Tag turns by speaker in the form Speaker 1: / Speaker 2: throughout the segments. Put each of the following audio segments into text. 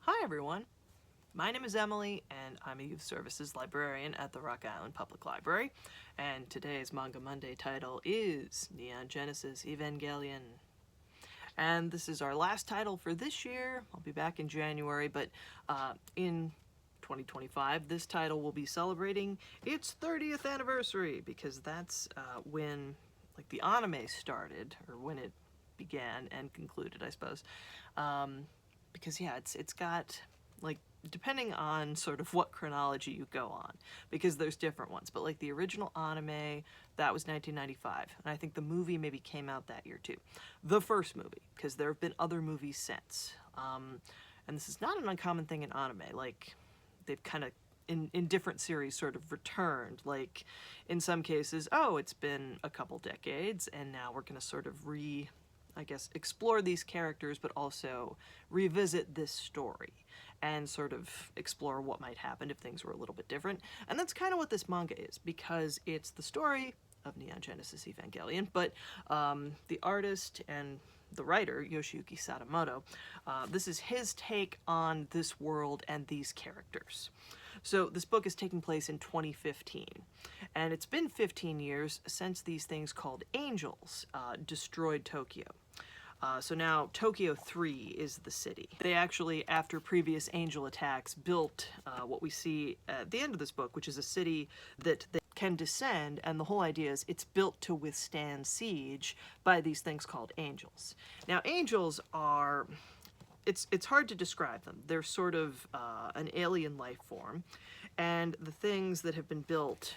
Speaker 1: Hi everyone, my name is Emily and I'm a youth services librarian at the Rock Island Public Library, and today's Manga Monday title is Neon Genesis Evangelion. And this is our last title for this year. I'll be back in January, but in 2025 this title will be celebrating its 30th anniversary, because that's when the anime started, or when it began and concluded, I suppose. Because yeah, it's got, like, depending on sort of what chronology you go on, because there's different ones, but like the original anime, that was 1995, and I think the movie maybe came out that year too, the first movie, because there have been other movies since. And this is not an uncommon thing in anime. Like, they've kind of in different series sort of returned, like in some cases, oh, it's been a couple decades and now we're going to sort of explore these characters, but also revisit this story and sort of explore what might happen if things were a little bit different. And that's kind of what this manga is, because it's the story of Neon Genesis Evangelion, but the artist and the writer, Yoshiyuki Sadamoto, this is his take on this world and these characters. So this book is taking place in 2015, and it's been 15 years since these things called angels destroyed Tokyo. So now Tokyo 3 is the city. They actually, after previous angel attacks, built what we see at the end of this book, which is a city that they can descend, and the whole idea is it's built to withstand siege by these things called angels. Now, angels are, it's hard to describe them. They're sort of an alien life form, and the things that have been built,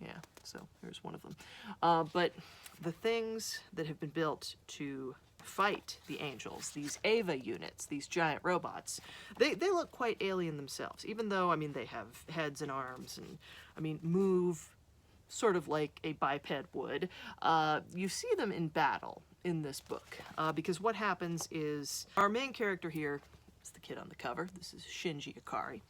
Speaker 1: yeah, so here's one of them. But the things that have been built to fight the angels, these Eva units, these giant robots, they look quite alien themselves, even though, I mean, they have heads and arms and, I mean, move sort of like a biped would. You see them in battle in this book, because what happens is our main character here is the kid on the cover. This is Shinji Ikari,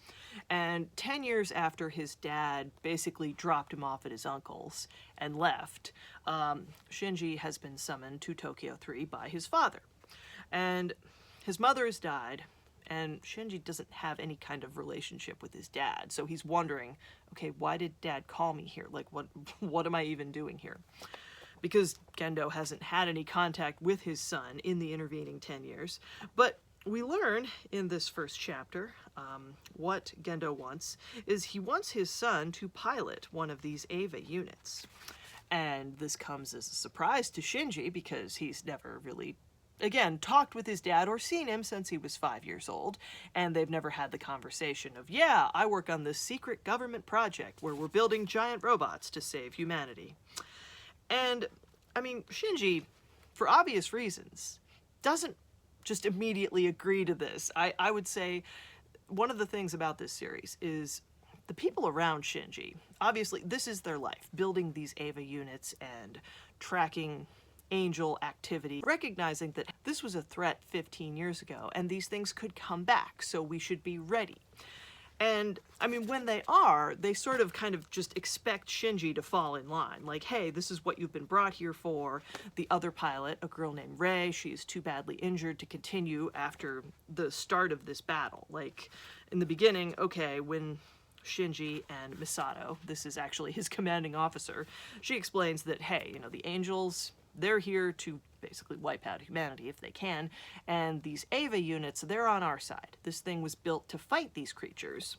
Speaker 1: and 10 years after his dad basically dropped him off at his uncle's and left, Shinji has been summoned to Tokyo 3 by his father, and his mother has died, and Shinji doesn't have any kind of relationship with his dad, so he's wondering, okay, why did dad call me here? Like, what am I even doing here? Because Gendo hasn't had any contact with his son in the intervening 10 years. But we learn in this first chapter what Gendo wants is he wants his son to pilot one of these Eva units. And this comes as a surprise to Shinji, because he's never really, again, talked with his dad or seen him since he was 5 years old, and they've never had the conversation of, yeah, I work on this secret government project where we're building giant robots to save humanity. And, I mean, Shinji, for obvious reasons, doesn't just immediately agree to this. I would say one of the things about this series is the people around Shinji, obviously, this is their life, building these Eva units and tracking angel activity, recognizing that this was a threat 15 years ago and these things could come back, so we should be ready. And, I mean, when they are, they sort of kind of just expect Shinji to fall in line. Like, hey, this is what you've been brought here for. The other pilot, a girl named Rei, she is too badly injured to continue after the start of this battle. Like, in the beginning, okay, when Shinji and Misato, this is actually his commanding officer, she explains that, hey, you know, the angels, they're here to basically wipe out humanity if they can, and these Eva units, they're on our side. This thing was built to fight these creatures.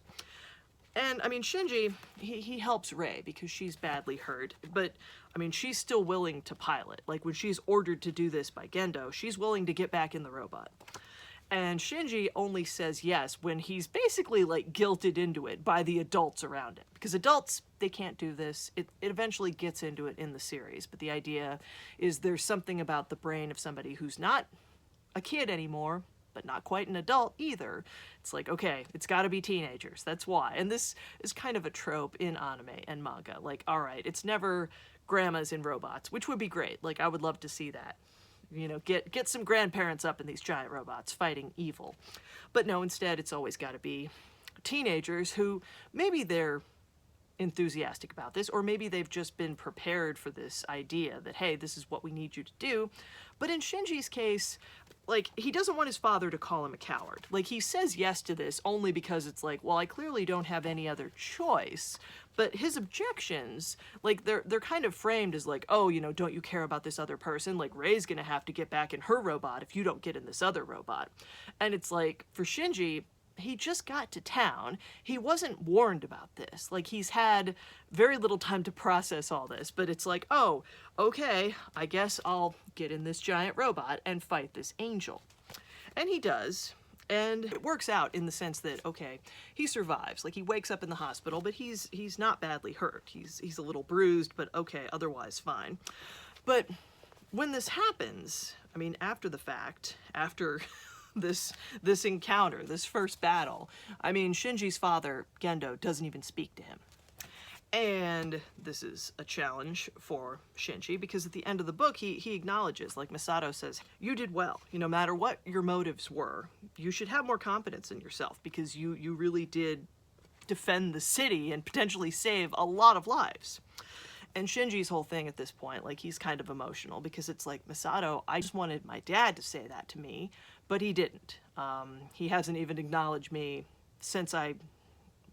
Speaker 1: And, I mean, Shinji, he helps Rei because she's badly hurt, but, I mean, she's still willing to pilot. Like, when she's ordered to do this by Gendo, she's willing to get back in the robot. And Shinji only says yes when he's basically, like, guilted into it by the adults around him. Because adults, they can't do this. It eventually gets into it in the series, but the idea is there's something about the brain of somebody who's not a kid anymore, but not quite an adult either. It's like, okay, it's gotta be teenagers, that's why. And this is kind of a trope in anime and manga. Like, alright, it's never grandmas in robots, which would be great. Like, I would love to see that. You know, get some grandparents up in these giant robots fighting evil. But no, instead it's always got to be teenagers who maybe they're enthusiastic about this, or maybe they've just been prepared for this idea that, hey, this is what we need you to do. But in Shinji's case, like, he doesn't want his father to call him a coward. Like, he says yes to this only because it's like, well, I clearly don't have any other choice. But his objections, like, they're kind of framed as like, oh, you know, don't you care about this other person? Like, Rei's gonna have to get back in her robot if you don't get in this other robot. And it's like, for Shinji, he just got to town. He wasn't warned about this. Like, he's had very little time to process all this, but it's like, oh, okay, I guess I'll get in this giant robot and fight this angel. And he does. And it works out in the sense that, okay, he survives. Like, he wakes up in the hospital, but he's not badly hurt. He's a little bruised, but okay, otherwise fine. But when this happens, I mean, after the fact, after this encounter, this first battle, I mean, Shinji's father, Gendo, doesn't even speak to him. And this is a challenge for Shinji, because at the end of the book, he acknowledges, like Masato says, you did well. You know, no matter what your motives were, you should have more confidence in yourself, because you really did defend the city and potentially save a lot of lives. And Shinji's whole thing at this point, like, he's kind of emotional, because it's like, Masato, I just wanted my dad to say that to me, but he didn't. He hasn't even acknowledged me since I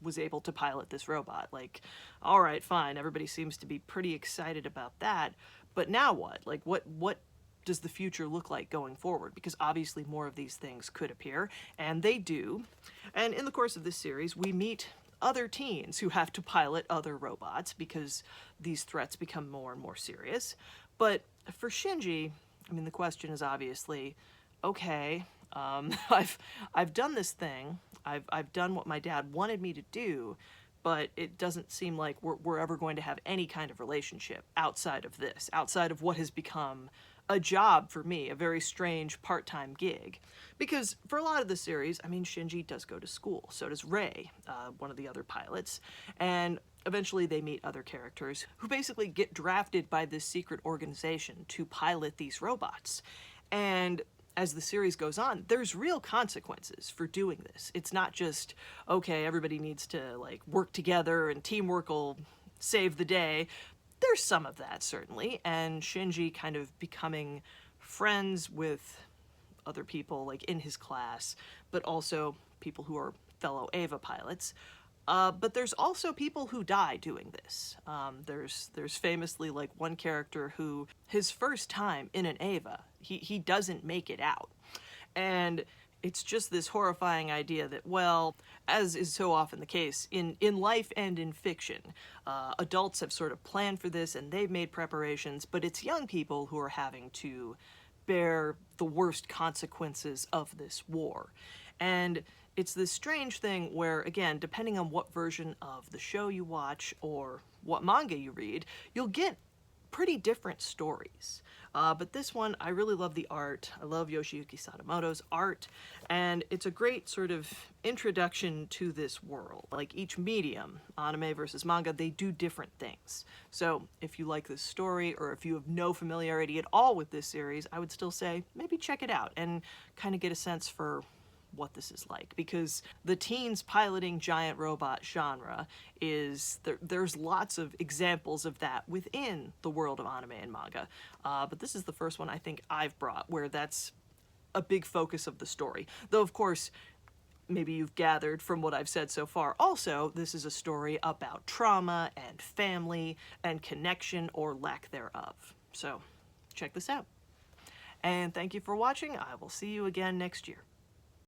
Speaker 1: was able to pilot this robot. Like, all right, fine, everybody seems to be pretty excited about that, but now what? Like, what does the future look like going forward? Because obviously more of these things could appear, and they do. And in the course of this series, we meet other teens who have to pilot other robots because these threats become more and more serious. But for Shinji, I mean, the question is obviously, okay, I've done this thing, I've done what my dad wanted me to do, but it doesn't seem like we're ever going to have any kind of relationship outside of this, outside of what has become a job for me, a very strange part-time gig. Because for a lot of the series, I mean, Shinji does go to school, so does Rei, one of the other pilots, and eventually they meet other characters who basically get drafted by this secret organization to pilot these robots. And as the series goes on, there's real consequences for doing this. It's not just, okay, everybody needs to, like, work together and teamwork will save the day. There's some of that, certainly, and Shinji kind of becoming friends with other people, like, in his class, but also people who are fellow Eva pilots. But there's also people who die doing this. There's famously, like, one character who, his first time in an Eva, he doesn't make it out. And it's just this horrifying idea that, well, as is so often the case in life and in fiction, adults have sort of planned for this and they've made preparations, but it's young people who are having to bear the worst consequences of this war. And it's this strange thing where, again, depending on what version of the show you watch or what manga you read, you'll get pretty different stories. But this one, I really love the art. I love Yoshiyuki Sadamoto's art, and it's a great sort of introduction to this world. Like, each medium, anime versus manga, they do different things. So if you like this story, or if you have no familiarity at all with this series, I would still say maybe check it out and kind of get a sense for what this is like, because the teens piloting giant robot genre is there's lots of examples of that within the world of anime and manga, but this is the first one I think I've brought where that's a big focus of the story. Though of course, maybe you've gathered from what I've said so far, also this is a story about trauma and family and connection or lack thereof. So check this out, and thank you for watching. I will see you again next year.